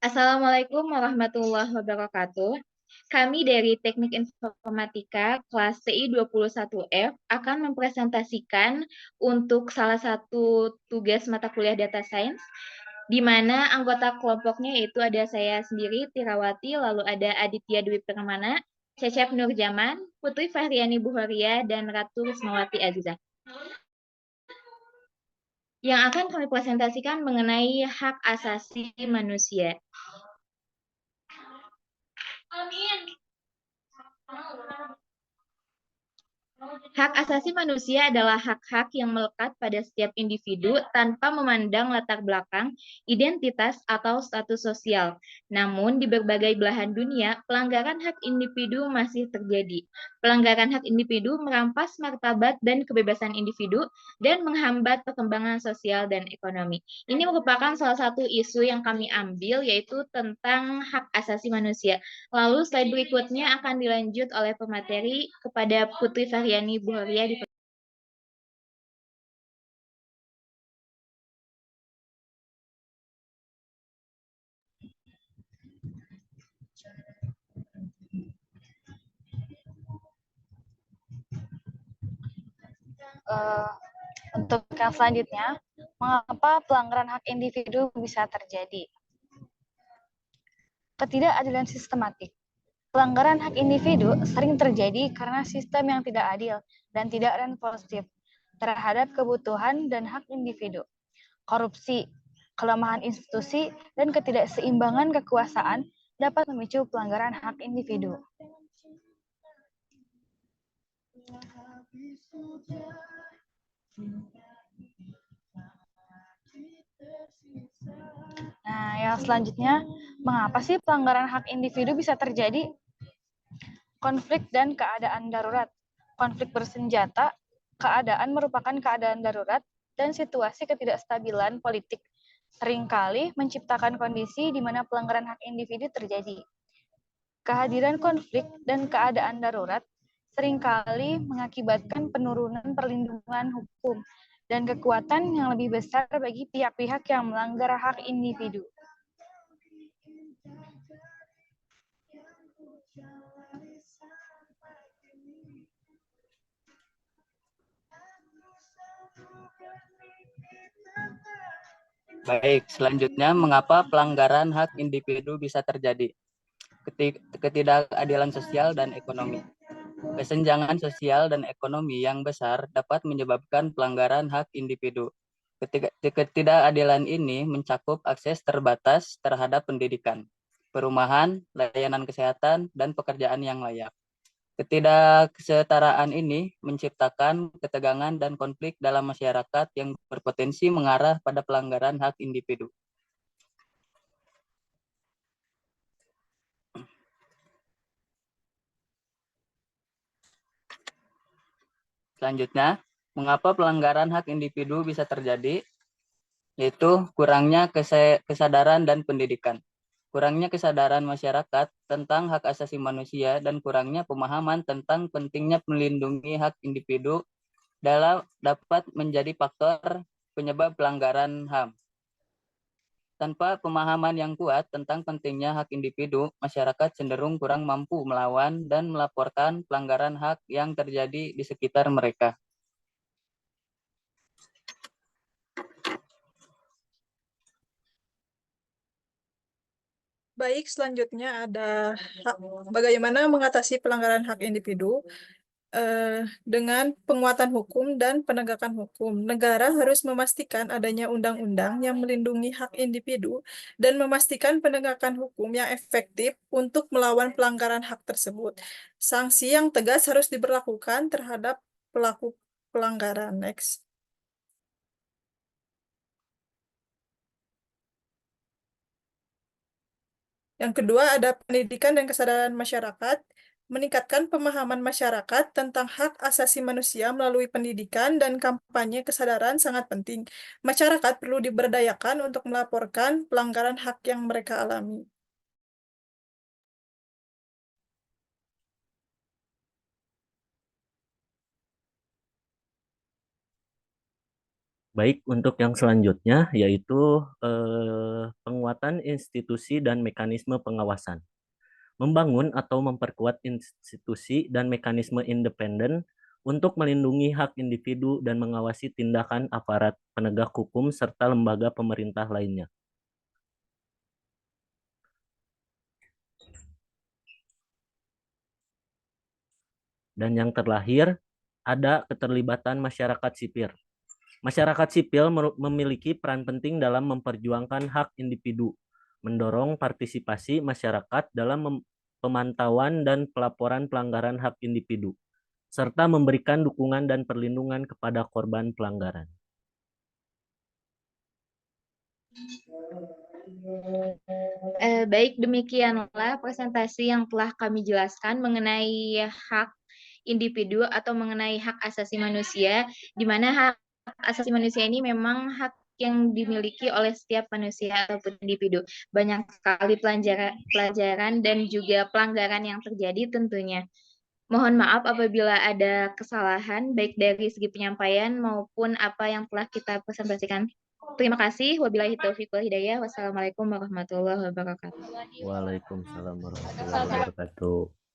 Assalamualaikum warahmatullahi wabarakatuh. Kami dari Teknik Informatika kelas TI 21F akan mempresentasikan untuk salah satu tugas mata kuliah Data Science, di mana anggota kelompoknya yaitu ada saya sendiri, Tirawati, lalu ada Aditya Dwi Permana, Cecep Nurjaman, Putri Fahriani Buhoria, dan Ratu Rismawati Azizah. Yang akan kami presentasikan mengenai hak asasi manusia. Hak asasi manusia adalah hak-hak yang melekat pada setiap individu tanpa memandang latar belakang, identitas, atau status sosial. Namun, di berbagai belahan dunia, pelanggaran hak individu masih terjadi. Pelanggaran hak individu merampas martabat dan kebebasan individu dan menghambat perkembangan sosial dan ekonomi. Ini merupakan salah satu isu yang kami ambil, yaitu tentang hak asasi manusia. Lalu slide berikutnya akan dilanjut oleh pemateri kepada Putri Fahriani Buhoria. Untuk yang selanjutnya, mengapa pelanggaran hak individu bisa terjadi? Ketidakadilan sistematik. Pelanggaran hak individu sering terjadi karena sistem yang tidak adil dan tidak responsif terhadap kebutuhan dan hak individu. Korupsi, kelemahan institusi, dan ketidakseimbangan kekuasaan dapat memicu pelanggaran hak individu. Nah, yang selanjutnya, mengapa sih pelanggaran hak individu bisa terjadi? Konflik dan keadaan darurat. Konflik bersenjata, keadaan merupakan keadaan darurat, dan situasi ketidakstabilan politik seringkali menciptakan kondisi di mana pelanggaran hak individu terjadi. Kehadiran konflik dan keadaan darurat seringkali mengakibatkan penurunan perlindungan hukum dan kekuatan yang lebih besar bagi pihak-pihak yang melanggar hak individu. Baik, selanjutnya mengapa pelanggaran hak individu bisa terjadi? Ketidakadilan sosial dan ekonomi. Kesenjangan sosial dan ekonomi yang besar dapat menyebabkan pelanggaran hak individu. Ketidakadilan ini mencakup akses terbatas terhadap pendidikan, perumahan, layanan kesehatan, dan pekerjaan yang layak. Ketidaksetaraan ini menciptakan ketegangan dan konflik dalam masyarakat yang berpotensi mengarah pada pelanggaran hak individu. Selanjutnya, mengapa pelanggaran hak individu bisa terjadi? Yaitu kurangnya kesadaran dan pendidikan. Kurangnya kesadaran masyarakat tentang hak asasi manusia dan kurangnya pemahaman tentang pentingnya melindungi hak individu dapat menjadi faktor penyebab pelanggaran HAM. Tanpa pemahaman yang kuat tentang pentingnya hak individu, masyarakat cenderung kurang mampu melawan dan melaporkan pelanggaran hak yang terjadi di sekitar mereka. Baik, selanjutnya ada bagaimana mengatasi pelanggaran hak individu dengan penguatan hukum dan penegakan hukum. Negara harus memastikan adanya undang-undang yang melindungi hak individu dan memastikan penegakan hukum yang efektif untuk melawan pelanggaran hak tersebut. Sanksi yang tegas harus diberlakukan terhadap pelaku pelanggaran. Next. Yang kedua ada pendidikan dan kesadaran masyarakat. Meningkatkan pemahaman masyarakat tentang hak asasi manusia melalui pendidikan dan kampanye kesadaran sangat penting. Masyarakat perlu diberdayakan untuk melaporkan pelanggaran hak yang mereka alami. Baik, untuk yang selanjutnya yaitu penguatan institusi dan mekanisme pengawasan. Membangun atau memperkuat institusi dan mekanisme independen untuk melindungi hak individu dan mengawasi tindakan aparat penegak hukum serta lembaga pemerintah lainnya. Dan yang terakhir, ada keterlibatan masyarakat sipil. Masyarakat sipil memiliki peran penting dalam memperjuangkan hak individu, mendorong partisipasi masyarakat dalam pemantauan dan pelaporan pelanggaran hak individu, serta memberikan dukungan dan perlindungan kepada korban pelanggaran. Baik, demikianlah presentasi yang telah kami jelaskan mengenai hak individu atau mengenai hak asasi manusia, di mana hak asasi manusia ini memang hak yang dimiliki oleh setiap manusia ataupun individu. Banyak sekali pelajaran dan juga pelanggaran yang terjadi tentunya. Mohon maaf apabila ada kesalahan, baik dari segi penyampaian maupun apa yang telah kita presentasikan. Terima kasih. Wabillahi taufiq wal hidayah. Wassalamualaikum warahmatullahi wabarakatuh. Waalaikumsalam warahmatullahi wabarakatuh.